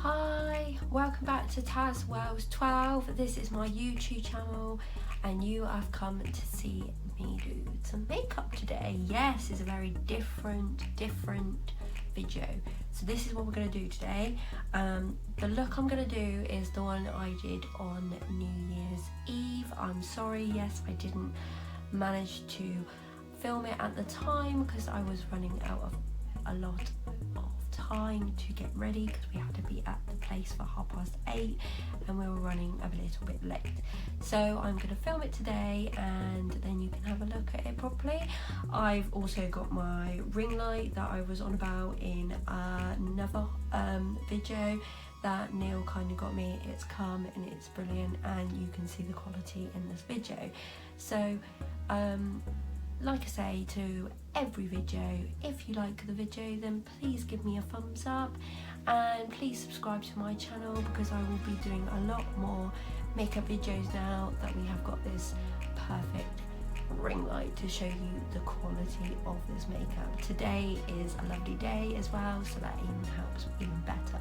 Hi, welcome back to Taz Wells 12. This is my YouTube channel and you have come to see me do some makeup today. Yes, it's a very different video. So this is what we're going to do today. The look I'm going to do is the one I did on New Year's Eve. I'm sorry, yes, I didn't manage to film it at the time because I was running out of a lot of time to get ready because we had to be at the place for 8:30 and we were running a little bit late. So I'm going to film it today and then you can have a look at it properly. I've also got my ring light that I was on about in another video that Neil kind of got me. It's come and it's brilliant and you can see the quality in this video. So like I say to every video, if you like the video then please give me a thumbs up and please subscribe to my channel because I will be doing a lot more makeup videos now that we have got this perfect ring light to show you the quality of this makeup. Today is a lovely day as well, so that even helps even better.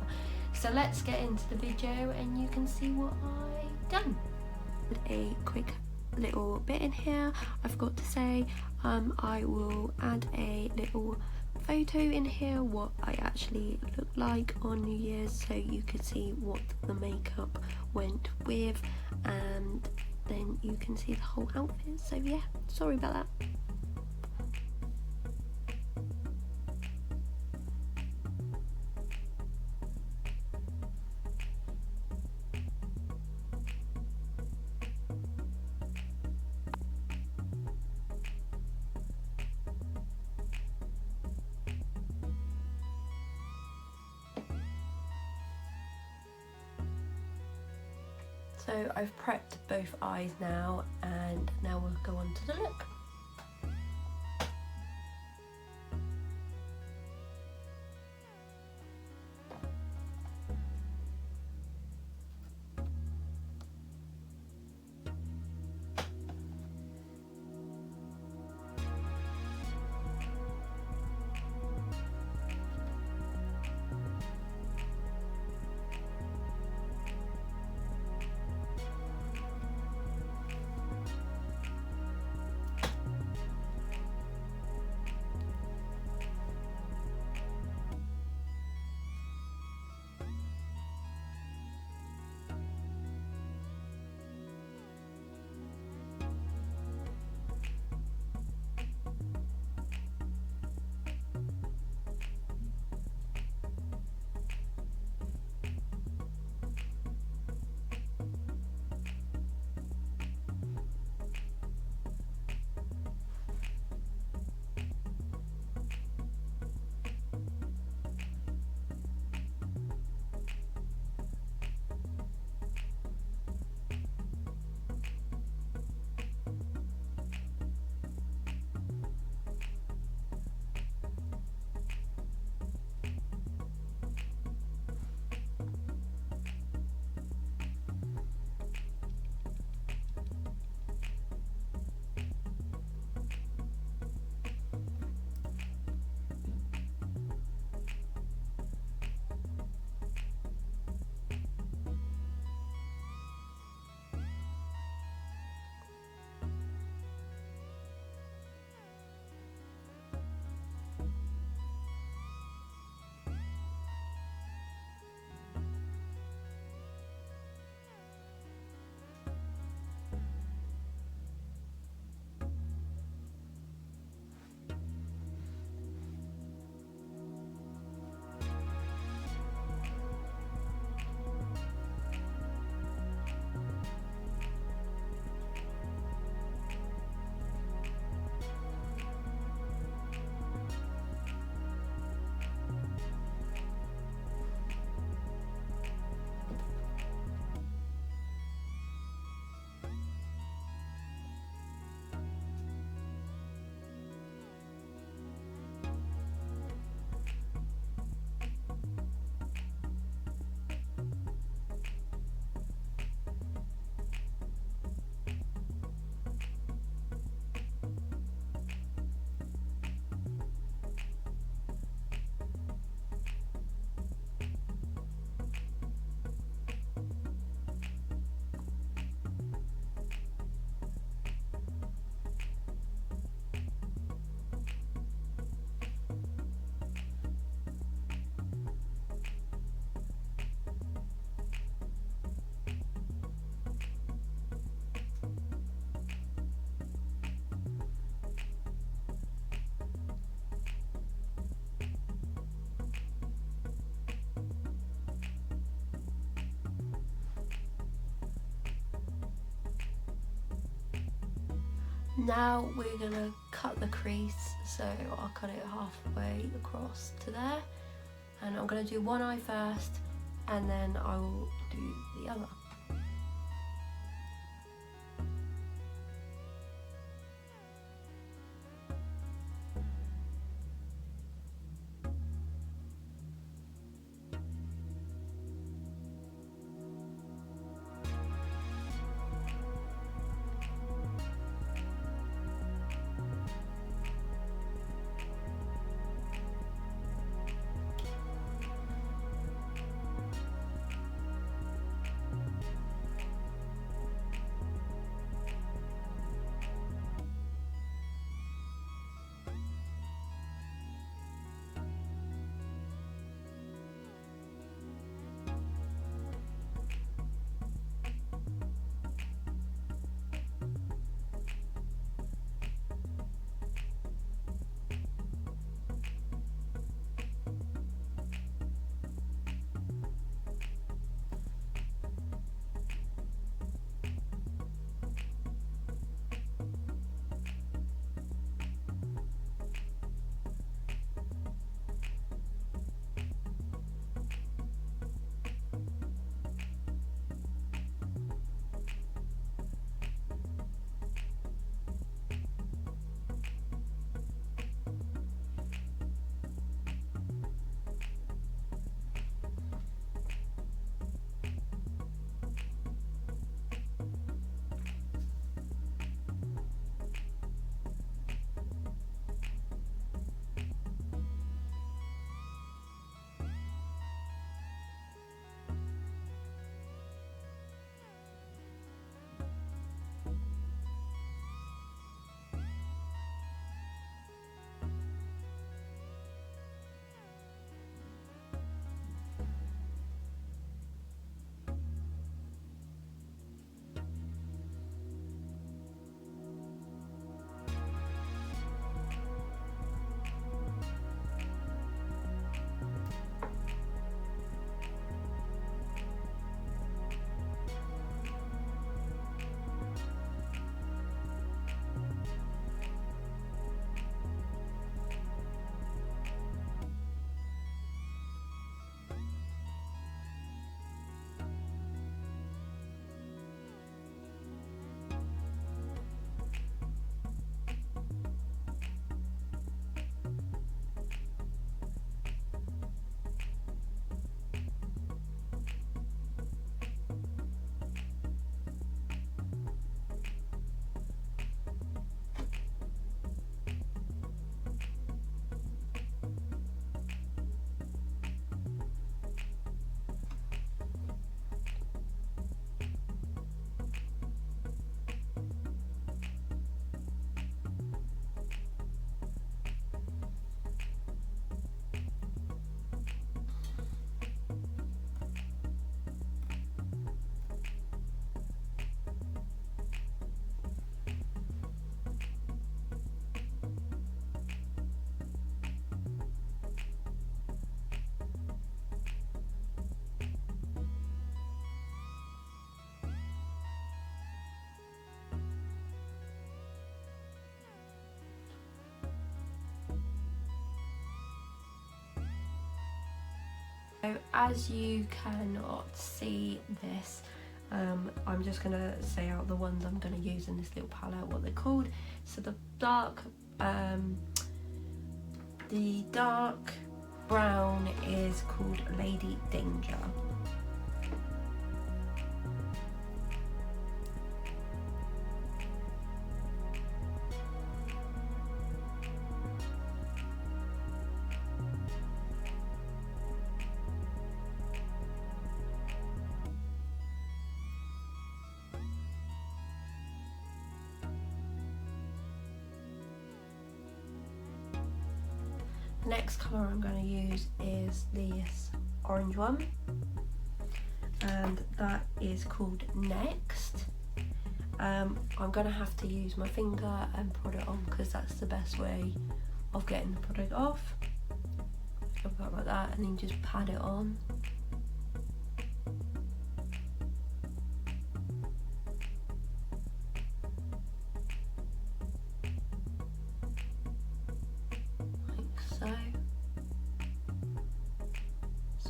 So let's get into the video and you can see what I've done. A quick little bit in here, I forgot to say, I will add a little photo in here what I actually look like on New Year's so you can see what the makeup went with and then you can see the whole outfit. So yeah, sorry about that. So I've prepped both eyes now and now we'll go on to the look. Now we're gonna cut the crease, so I'll cut it halfway across to there, and I'm gonna do one eye first and then I will do the other. So as you cannot see this, I'm just going to say out the ones I'm going to use in this little palette, what they're called. So the dark brown is called Lady Danger. Next colour I'm going to use is this orange one, and that is called Next. I'm going to have to use my finger and put it on because that's the best way of getting the product off. So I've got like that, and then just pat it on. so.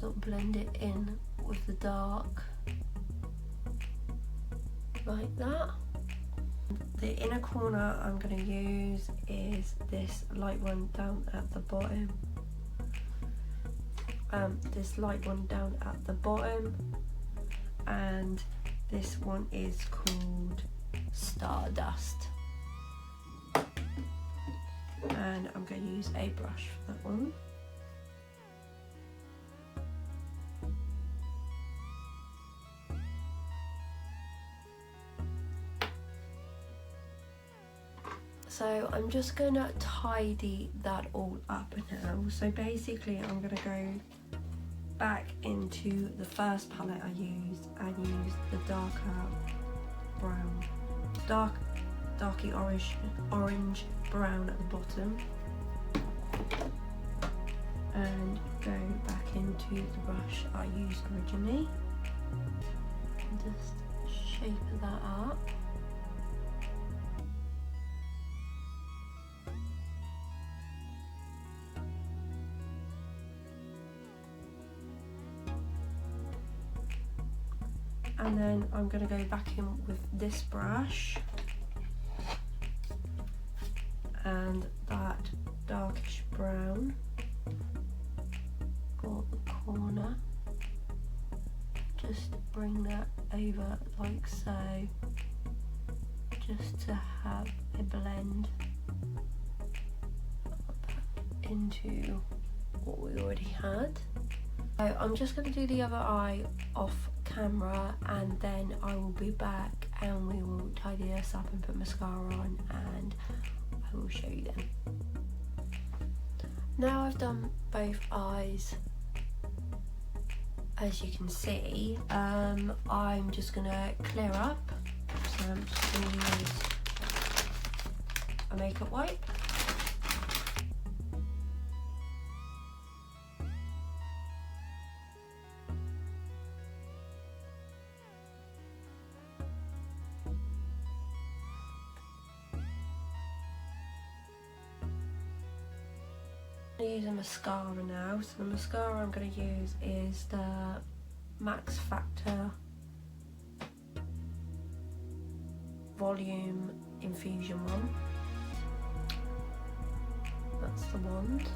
Sort of blend it in with the dark, like that. The inner corner I'm going to use is this light one down at the bottom. This light one down at the bottom, and this one is called Stardust. And I'm going to use a brush for that one. So I'm just going to tidy that all up now. So basically I'm going to go back into the first palette I used and use the darker brown, darky orange brown at the bottom, and go back into the brush I used originally and just shape that up. And then I'm going to go back in with this brush and that darkish brown for the corner. Just bring that over like so, just to have a blend up into what we already had. So I'm just going to do the other eye off camera, and then I will be back and we will tidy this up and put mascara on, and I will show you them. Now I've done both eyes, as you can see, I'm just going to clear up, so I'm just going to use a makeup wipe. I'm going to use a mascara now. So the mascara I'm going to use is the Max Factor Volume Infusion one. That's the wand.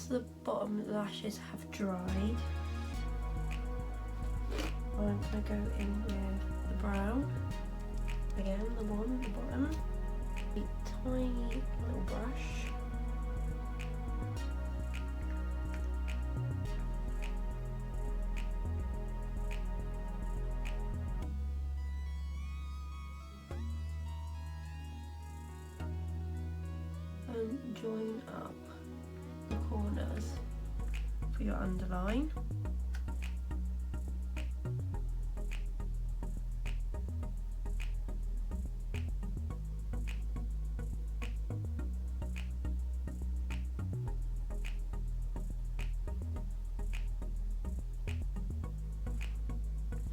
The bottom lashes have dried. I'm going to go in with the brown, again the one at the bottom, a tiny little brush. And join up the corners for your underline.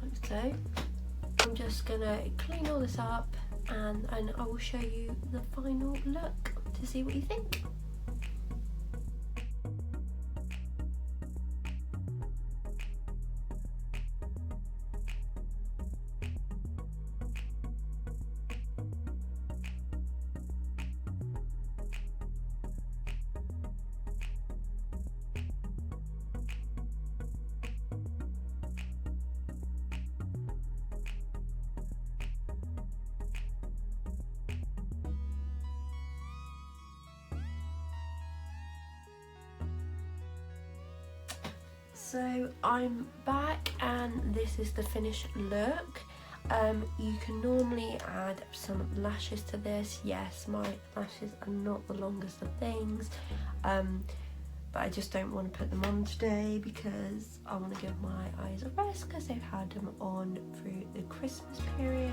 Like so. I'm just gonna clean all this up and I will show you the final look to see what you think. So I'm back and this is the finished look. You can normally add some lashes to this. Yes, my lashes are not the longest of things, but I just don't want to put them on today because I want to give my eyes a rest because they've had them on through the Christmas period.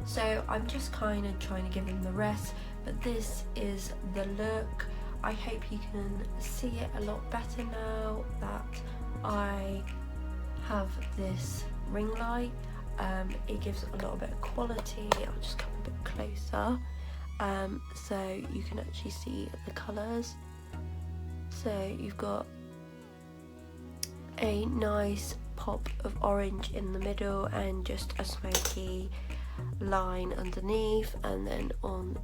So I'm just kind of trying to give them the rest, but this is the look. I hope you can see it a lot better now that I have this ring light. It gives a little bit of quality. I'll just come a bit closer so you can actually see the colours. So you've got a nice pop of orange in the middle and just a smoky line underneath, and then on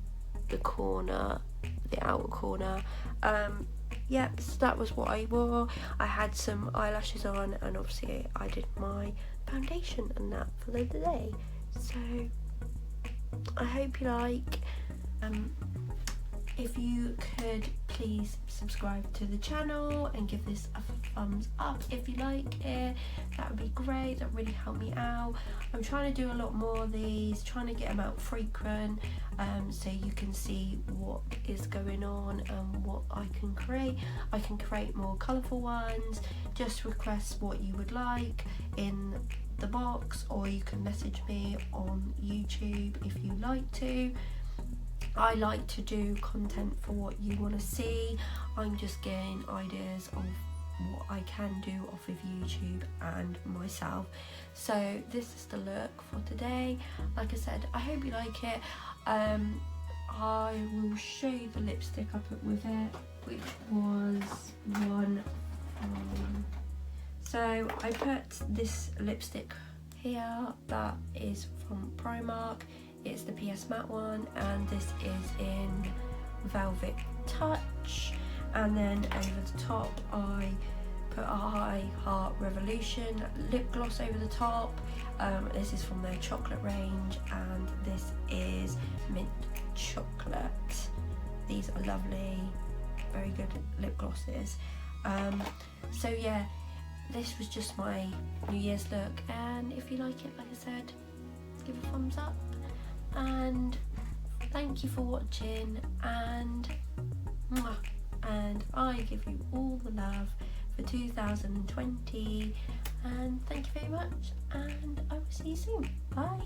the corner, the outer corner, yep, so that was what I wore. I had some eyelashes on and obviously I did my foundation and that for the day. So I hope you like. If you could please subscribe to the channel and give this a thumbs up if you like it, that would be great. That really help me out. I'm trying to do a lot more of these, trying to get them out frequent, so you can see what is going on and what I can create. I can create more colourful ones. Just request what you would like in the box, or you can message me on YouTube if you like to. I like to do content for what you want to see. I'm just getting ideas of what I can do off of YouTube and myself. So this is the look for today. Like I said, I hope you like it. I will show you the lipstick I put with it, which was one so I put this lipstick here that is from Primark. It's the PS Matte one, and this is in Velvet Touch. And then over the top I put a I Heart Revolution lip gloss over the top. This is from their chocolate range, and this is mint chocolate. These are lovely, very good lip glosses. So yeah, this was just my New Year's look, and if you like it, like I said, give a thumbs up. And thank you for watching, and I give you all the love for 2020, and thank you very much, and I will see you soon. Bye.